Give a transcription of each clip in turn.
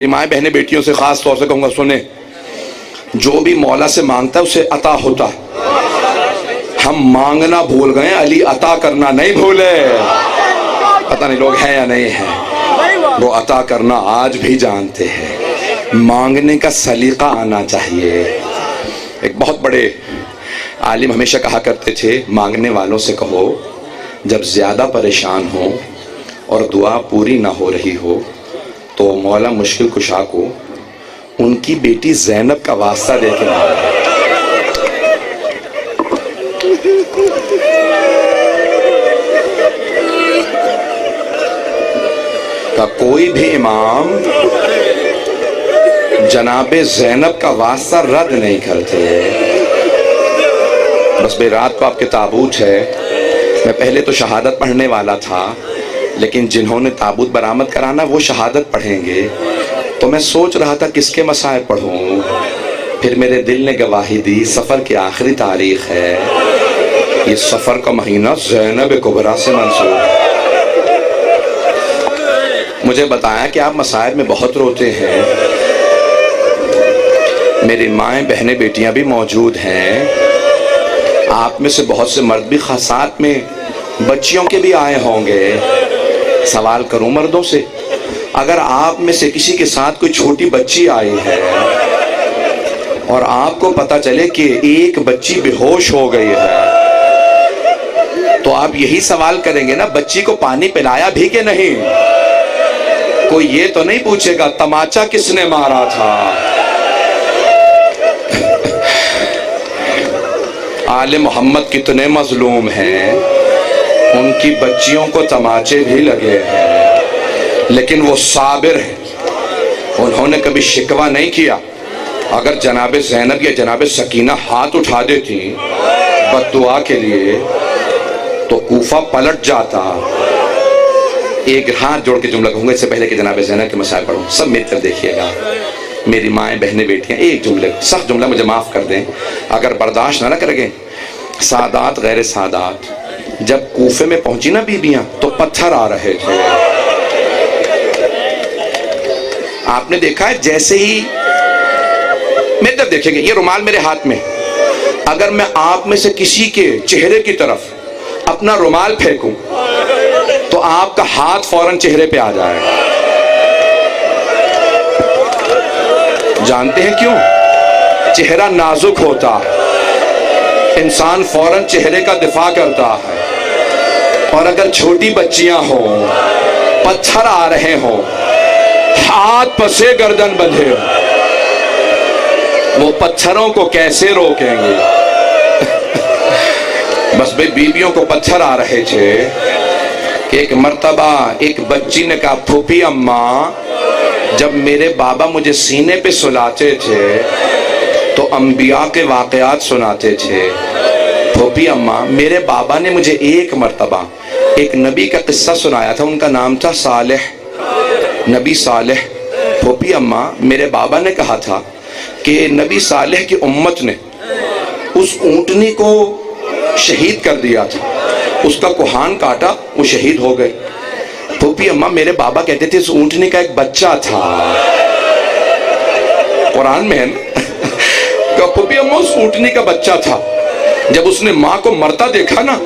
माएँ बहनें बेटियों से खास तौर से कहूँगा, सुने, जो भी मौला से मांगता है उसे अता होता है। हम मांगना भूल गए, अली अता करना नहीं भूले। पता नहीं लोग हैं या नहीं हैं, वो अता करना आज भी जानते हैं। मांगने का सलीका आना चाहिए। एक बहुत बड़े आलिम हमेशा कहा करते थे, मांगने वालों से कहो जब ज़्यादा परेशान हो और दुआ पूरी ना हो रही हो तो मौला मुश्किल कुशा को उनकी बेटी ज़ैनब का वास्ता दे के मांगे। का कोई भी इमाम जनाबे ज़ैनब का वास्ता रद्द नहीं करते। बस बेरात को आपके ताबूत है। मैं पहले तो शहादत पढ़ने वाला था, लेकिन जिन्होंने ताबूत बरामद कराना वो शहादत पढ़ेंगे, तो मैं सोच रहा था किसके मसाइल पढ़ूं। फिर मेरे दिल ने गवाही दी, सफ़र की आखिरी तारीख है, ये सफ़र का महीना ज़ैनब कुबरा से मंसूब है। मुझे बताया कि आप मसाइल में बहुत रोते हैं। मेरी माएँ बहनें बेटियां भी मौजूद हैं। आप में से बहुत से मर्द भी, खासात में बच्चियों के भी आए होंगे। सवाल करूं मर्दों से, अगर आप में से किसी के साथ कोई छोटी बच्ची आई है और आपको पता चले कि एक बच्ची बेहोश हो गई है, तो आप यही सवाल करेंगे ना, बच्ची को पानी पिलाया भी कि नहीं? कोई ये तो नहीं पूछेगा तमाचा किसने मारा था। आले मोहम्मद कितने मजलूम हैं, उनकी बच्चियों को तमाचे भी लगे हैं, लेकिन वो साबिर हैं। उन्होंने कभी शिकवा नहीं किया। अगर जनाबे ज़ैनब या जनाबे सकीना हाथ उठा देती बद्दुआ के लिए तो कूफा पलट जाता। एक हाथ जोड़ के जुमला कहूँगा, इससे पहले कि जनाबे ज़ैनब के मसाइल पढ़ूँ। सब मेरी तरफ देखिएगा, मेरी माएँ बहनें बेटियाँ, एक जुमले, सख्त जुमला मुझे माफ़ कर दें अगर बर्दाश्त ना करेंगे। सादात गैर सादात जब कूफे में पहुंची ना बीबियां, तो पत्थर आ रहे थे। आपने देखा है, जैसे ही मेरी तरफ देखेंगे, ये रुमाल मेरे हाथ में, अगर मैं आप में से किसी के चेहरे की तरफ अपना रुमाल फेंकूं तो आपका हाथ फौरन चेहरे पे आ जाएगा। जानते हैं क्यों? चेहरा नाजुक होता है, इंसान फौरन चेहरे का दिफा करता है। और अगर छोटी बच्चियां हो, पत्थर आ रहे हो, हाथ पसे गर्दन बंधे, वो पत्थरों को कैसे रोकेंगे? बस भाई, बीबियों को पत्थर आ रहे थे कि एक मर्तबा एक बच्ची ने कहा, फूफी अम्मा, जब मेरे बाबा मुझे सीने पे सुलाते थे तो अंबिया के वाकयात सुनाते थे। फूफी अम्मा, मेरे बाबा ने मुझे एक मर्तबा एक नबी का किस्सा सुनाया था, उनका नाम था सालेह, नबी सालेह। फूफी अम्मा, मेरे बाबा ने कहा था कि नबी सालेह की उम्मत ने उस ऊंटनी को शहीद कर दिया था, उसका कुहान काटा, वो शहीद हो गए। फूफी अम्मा, मेरे बाबा कहते थे उस ऊंटनी का एक बच्चा था। कुरान में है ना। फूफी अम्मा, उस ऊंटनी का बच्चा था। जब उसने माँ को मरता देखा ना,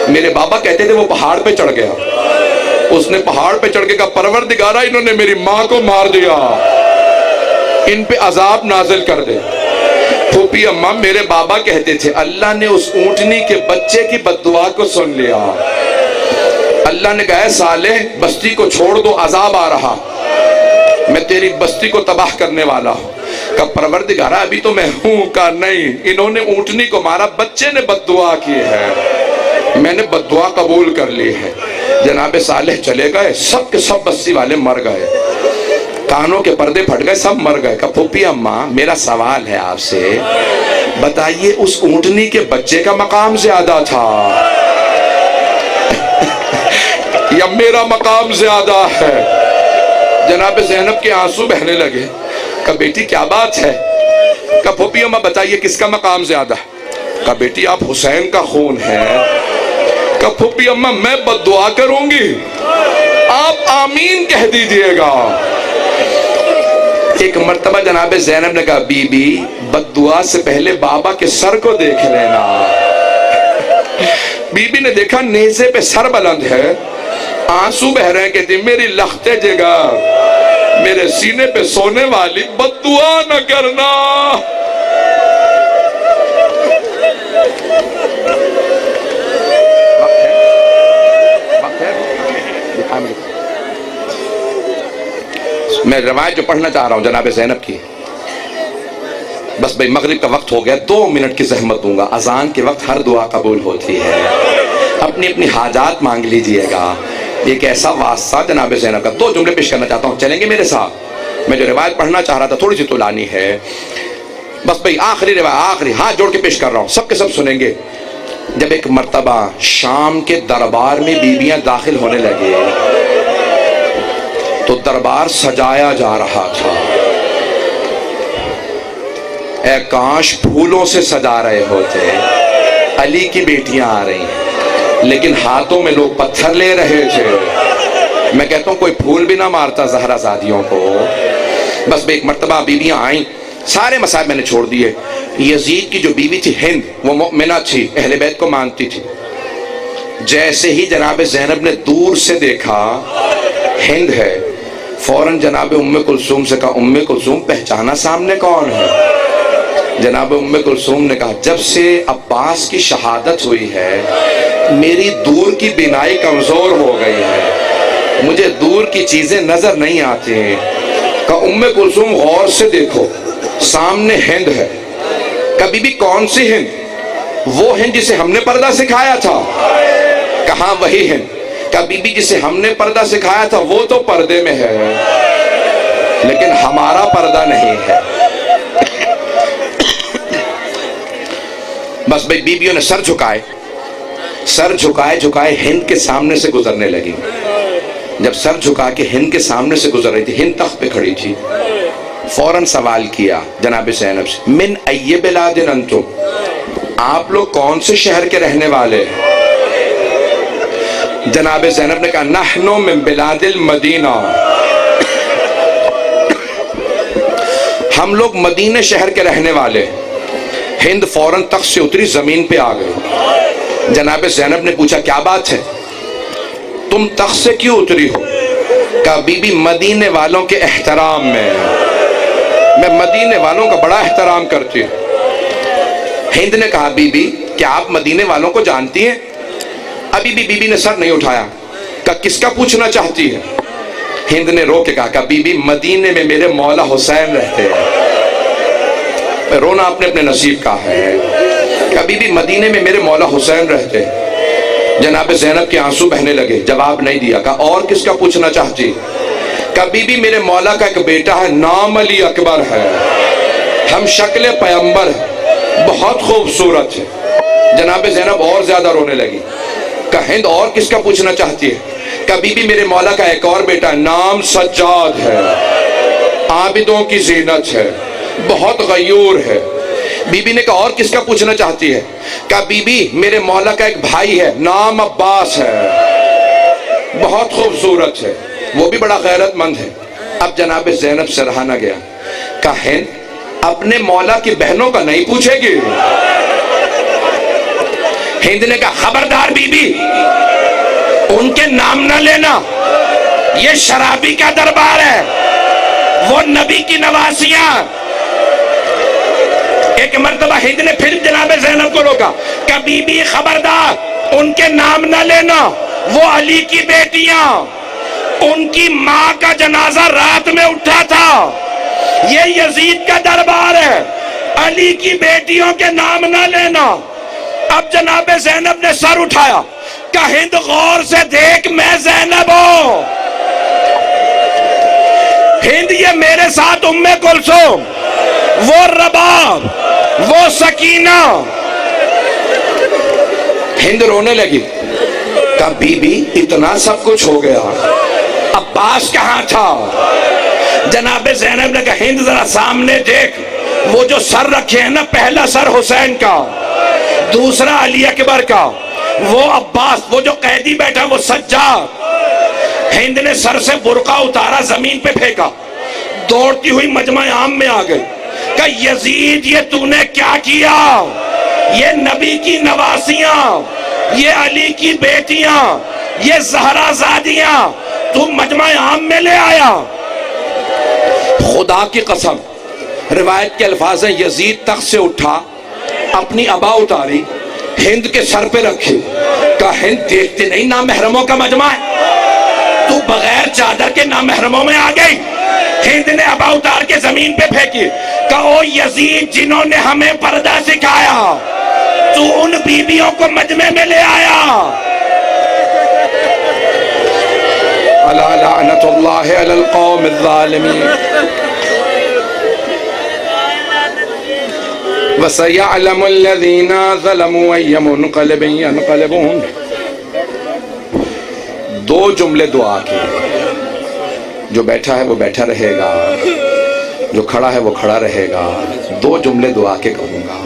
मेरे बाबा कहते थे वो पहाड़ पे चढ़ गया। उसने पहाड़ पे चढ़ के कहा, परवरदिगारा, इन्होंने मेरी माँ को मार दिया, इन पे अजाब नाजिल कर दे। फूफी अम्मा, मेरे बाबा कहते थे अल्लाह ने उस ऊंटनी के बच्चे की बद्दुआ को सुन लिया। अल्लाह ने कहा, साले बस्ती को छोड़ दो, अजाब आ रहा, मैं तेरी बस्ती को तबाह करने वाला हूँ। का परवरदिगारा, अभी तो मैं हूँ का नहीं, इन्होंने ऊंटनी को मारा, बच्चे ने बद्दुआ की है, मैंने बद्दुआ कबूल कर ली है। जनाबे सालेह चले गए, सब के सब बस्ती वाले मर गए, कानों के पर्दे फट गए, सब मर गए। का फूफी अम्मा, मेरा सवाल है आपसे, बताइए उस ऊंटनी के बच्चे का मकाम ज्यादा था या मेरा मकाम ज्यादा है? जनाबे ज़ैनब के आंसू बहने लगे। का बेटी क्या बात है? का फूफी अम्मा, बताइए किसका मकाम ज्यादा? का बेटी, आप हुसैन का खून है। का फूफी अम्मा, मैं बद्दुआ करूंगी, आप आमीन कह दीजिएगा। एक मर्तबा जनाब ज़ैनब ने कहा, बीबी बद्दुआ से पहले बाबा के सर को देख लेना। बीबी ने देखा नेज़े पे सर बुलंद है, आंसू बह रहे हैं। कहती, मेरी लख्ते जगह मेरे सीने पे सोने वाली बद्दुआ न करना। मैं रवायत जो पढ़ना चाह रहा हूं जनाब ज़ैनब की, बस भाई मगरिब का वक्त हो गया, 2 मिनट की जहमत दूंगा। अजान के वक्त हर दुआ कबूल होती है, अपनी अपनी हाजात मांग लीजिएगा। एक ऐसा वास्ता जनाब ज़ैनब का, 2 जुमले पेश करना चाहता हूँ, चलेंगे मेरे साथ। मैं जो रिवायत पढ़ना चाह रहा था थोड़ी सी तुलानी है, बस भाई आखिरी रिवायत, आखिरी हाथ जोड़ के पेश कर रहा हूँ, सबके सब सुनेंगे। जब एक मर्तबा शाम के दरबार में बीबियां दाखिल होने लगे तो दरबार सजाया जा रहा था। ए काश फूलों से सजा रहे होते। अली की बेटियां आ रही हैं, लेकिन हाथों में लोग पत्थर ले रहे थे। मैं कहता हूं कोई फूल भी ना मारता ज़हरा ज़ादियों को। बस एक मर्तबा बीबियां आई, सारे मसाइब मैंने छोड़ दिए। यजीद की जो बीवी थी हिंद, वो मोमिना थी, अहले बैत को मानती थी। जैसे ही जनाब ज़ैनब ने दूर से देखा हिंद है, फौरन जनाब उम्मे कुलसूम से कहा, उम्मे कुलसूम पहचाना सामने कौन है? जनाब उम्मे कुलसूम ने कहा, जब से अब्बास की शहादत हुई है मेरी दूर की बिनाई कमजोर हो गई है, मुझे दूर की चीजें नजर नहीं आती हैं। कहा उम्मे कुलसूम गौर से देखो, सामने हिंद है। कभी भी कौन सी हिंद? वो हिंद जिसे हमने पर्दा सिखाया था। कहा वही हिंद। का बीबी जिसे हमने पर्दा सिखाया था वो तो पर्दे में है, लेकिन हमारा पर्दा नहीं है। बस भाई बीबियों ने सर झुकाए, सर झुकाए झुकाए हिंद के सामने से गुजरने लगी। जब सर झुका के हिंद के सामने से गुजर रही थी, हिंद तख्त पे खड़ी थी, फौरन सवाल किया जनाब ज़ैनब से, मिन अय्य बिलादिन अंतुम, आप लोग कौन से शहर के रहने वाले? जनाब ज़ैनब ने कहा, नहनु मिन बिलादिल मदीना, हम लोग मदीने शहर के रहने वाले। हिंद फौरन तख्त से उतरी, जमीन पे आ गई। जनाब ज़ैनब ने पूछा, क्या बात है, तुम तख्त से क्यों उतरी हो? कहा बीबी मदीने वालों के एहतराम में, मैं मदीने वालों का बड़ा एहतराम करती हूँ। हिंद ने कहा, बीबी क्या आप मदीने वालों को जानती हैं? अभी भी बीबी ने सर नहीं उठाया। कहा किसका पूछना चाहती है? हिंद ने रो के कहा, बीबी मदीने में मेरे मौला हुसैन रहते हैं। रोना अपने अपने नसीब का है। कहा बीबी मदीने में मेरे मौला हुसैन रहते हैं। जनाब ज़ैनब के आंसू बहने लगे, जवाब नहीं दिया। कहा और किसका पूछना चाहती? कहा बीबी मेरे मौला का एक बेटा है, नाम अली अकबर है, हम शक्ल पैगंबर है, बहुत खूबसूरत है। जनाब ज़ैनब और ज्यादा रोने लगी। कहा हिंद और किसका पूछना चाहती है? कहा बीबी मेरे मौला का एक और बेटा, नाम सज्जाद है, आबिदों की जीनत है, बहुत गयूर है। बीबी ने कहा और किसका पूछना चाहती है? कहा बीबी मेरे मौला का एक भाई है, नाम अब्बास है, बहुत खूबसूरत है, वो भी बड़ा गैरतमंद है। अब जनाब ज़ैनब से रहा न गया। कहा हिंद अपने मौला की बहनों का नहीं पूछेगी? हिंद ने कहा खबरदार बीबी, उनके नाम ना लेना, ये शराबी का दरबार है, वो नबी की नवासियां। एक मर्तबा हिंद ने फिर जनाब ज़ैनब को रोका। कहा बीबी खबरदार, उनके नाम ना लेना, वो अली की बेटियां, उनकी मां का जनाजा रात में उठा था, ये यजीद का दरबार है, अली की बेटियों के नाम ना लेना। अब जनाब ज़ैनब ने सर उठाया। कहा हिंद गौर से देख, मैं ज़ैनब हूं। हिंद ये मेरे साथ उम्मे कुलसूम, वो रबाब, वो सकीना। हिंद रोने लगी। कहा बीबी इतना सब कुछ हो गया, अब्बास कहां था? जनाब ज़ैनब ने कहा हिंद जरा सामने देख, वो जो सर रखे हैं ना, पहला सर हुसैन का, दूसरा अली अकबर का, वो अब्बास, वो जो कैदी बैठा वो सज्जाद। हिंद ने सर से बुर्का उतारा, जमीन पे फेंका, दौड़ती हुई मजमा आम में आ गई। कहा यजीद ये तूने क्या किया? ये नबी की नवासियां, ये अली की बेटियां, ये जहरा ज़ादियां तू मजमा आम में ले आया। खुदा की कसम, रिवायत के अल्फाज हैं, यजीद तख्त से उठा, अपनी अबा उतारी, हिंद के सर पे रखी, कहा हिंद देखते नहीं ना महरमों का मजमा है, तू बगैर चादर के ना महरमों में आ गई। हिंद ने अबा उतार के जमीन पे फेंकी, कहा ओ यजीद जिन्होंने हमें पर्दा सिखाया, तू उन बीबियों को मजमे में ले आया। अला लानतुल्लाहि अलल कौमिज़ ज़ालिमीन वसयअलमुल्लज़ीना ज़लमू अय्य मुनक़लिबिन यनक़लिबून। दो जुमले दुआ के, जो बैठा है वो बैठा रहेगा, जो खड़ा है वो खड़ा रहेगा। दो जुमले दुआ के कहूँगा,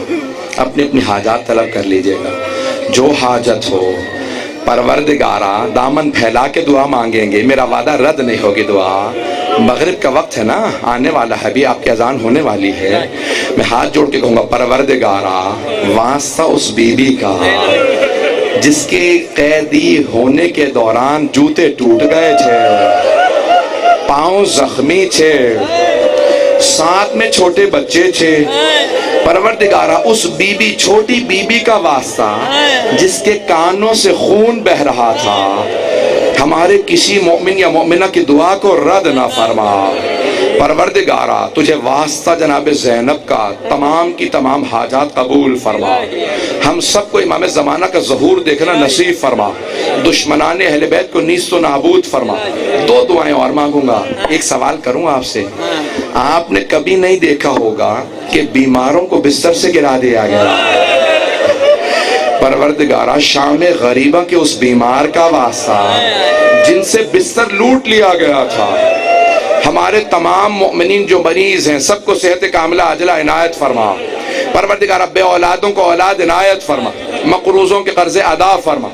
अपनी अपनी हाजात तलब कर लीजिएगा। जो हाजत हो परवरदिगारा दामन फैला के दुआ मांगेंगे, मेरा वादा रद्द नहीं होगी दुआ। मगरिब का वक्त है ना, आने वाला है, अभी आपकी अजान होने वाली है। मैं हाथ जोड़ के कहूँगा परवरदिगारा वास्ता उस बीबी का जिसके कैदी होने के दौरान जूते टूट गए थे, पाँव जख्मी थे, साथ में छोटे बच्चे थे। परवरदिगारा उस बीबी, छोटी बीबी का वास्ता जिसके कानों से खून बह रहा था, हमारे किसी मोमिन या मोमिना की दुआ को रद्द ना फरमा। परवरदिगारा तुझे वास्ता जनाब ज़ैनब का तमाम की तमाम हाजात कबूल फरमा। हम सबको इमाम ज़माना का ज़हूर देखना नसीब फरमा। दुश्मनाने अहले बैत को नीस्तो नाबूद फरमा। दो दुआएं और मांगूंगा। एक सवाल करूं आपसे, आपने कभी नहीं देखा होगा कि बीमारों को बिस्तर से गिरा दिया गया। परवरदिगारा शामे गरीबा के उस बीमार का वास्ता जिनसे बिस्तर लूट लिया गया था, हमारे तमाम मोमिनीन जो मरीज हैं सबको सेहत कामिला अजला इनायत फरमा। परवरदिगारा बे औलादों को औलाद इनायत फरमा, मकरूजों के कर्जे अदा फरमा,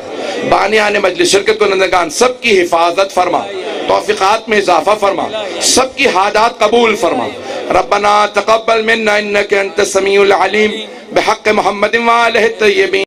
बानियाने मजलिस शिरकत को नंदगान सबकी हिफाजत फरमा, तौफीकात में इजाफा फरमा, सबकी हाजात कबूल फरमा। रब्बना तक़ब्बल मिन्ना इन्नका अंतस समीउल अलीम बिहक़्क़ि मुहम्मदिन व आलिहि तय्यबीन।